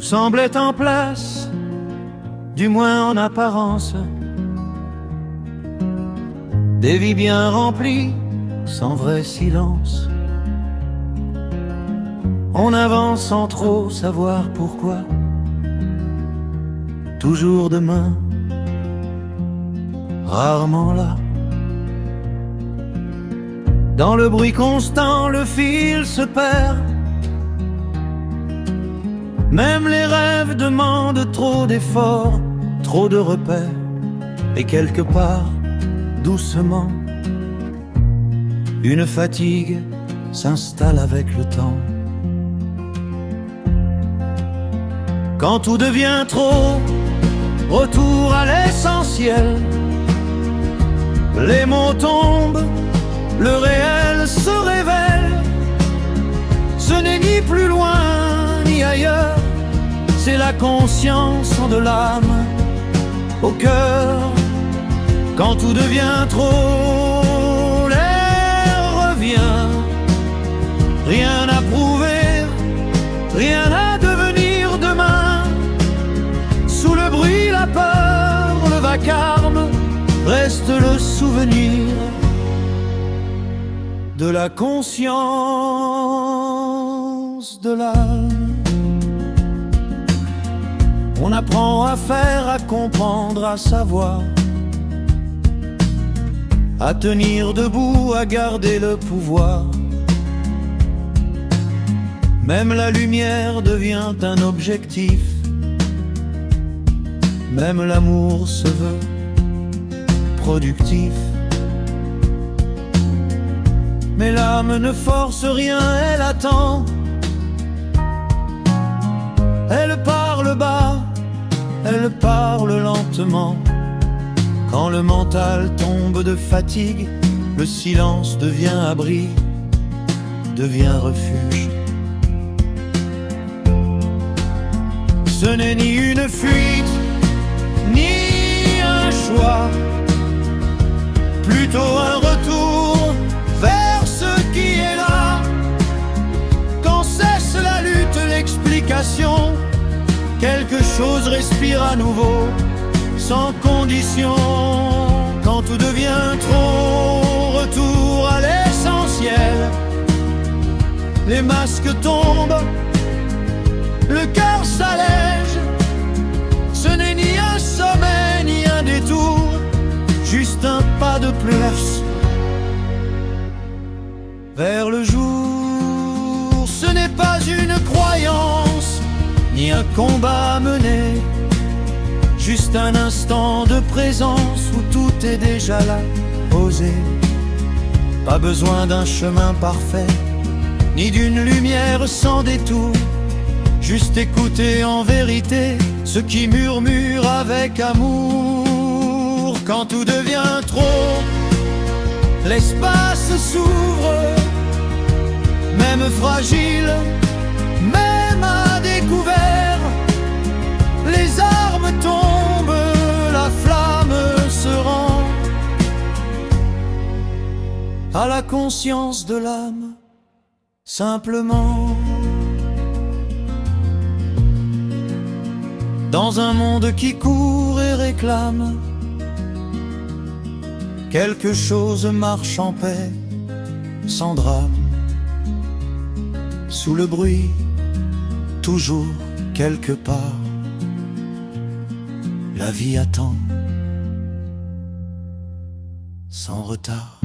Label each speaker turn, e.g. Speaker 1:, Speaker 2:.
Speaker 1: Tout semblait en place, du moins en apparence. Des vies bien remplies, sans vrai silence. On avance sans trop savoir pourquoi. Toujours demain, rarement là. Dans le bruit constant, le fil se perd. Même les rêves demandent trop d'efforts, trop de repères. Et quelque part, doucement, une fatigue s'installe avec le temps. Quand tout devient trop, retour à l'essentiel. Les mots tombent, le réel se révèle. Ce n'est ni plus loin ni ailleurs, c'est la conscience de l'âme au cœur. Quand tout devient trop, l'air revient. Rien à prouver, rien à devenir demain. Sous le bruit, la peur, le vacarme, reste le souvenir de la conscience de l'âme. On apprend à faire, à comprendre, à savoir, à tenir debout, à garder le pouvoir. Même la lumière devient un objectif. Même l'amour se veut productif. Mais l'âme ne force rien, elle attend. Elle parle bas, elle parle lentement. Quand le mental tombe de fatigue, le silence devient abri, devient refuge. Ce n'est ni une fuite, ni un choix, plutôt un retour vers ce qui est là. Quand cesse la lutte, l'explication, quelque chose respire à nouveau, sans condition. Quand tout devient trop, retour à l'essentiel. Les masques tombent, le cœur s'allège. Ce n'est ni un sommet, ni un détour, juste un pas de plus vers le jour. Ce n'est pas une croyance, ni un combat à mener, juste un instant de présence où tout est déjà là, posé. Pas besoin d'un chemin parfait, ni d'une lumière sans détour. Juste écouter en vérité ce qui murmure avec amour. Quand tout devient trop, l'espace s'ouvre, même fragile, même à découvert. Les armes tombent, la flamme se rend à la conscience de l'âme, simplement. Dans un monde qui court et réclame, quelque chose marche en paix, sans drame. Sous le bruit, toujours quelque part, la vie attend, sans retard.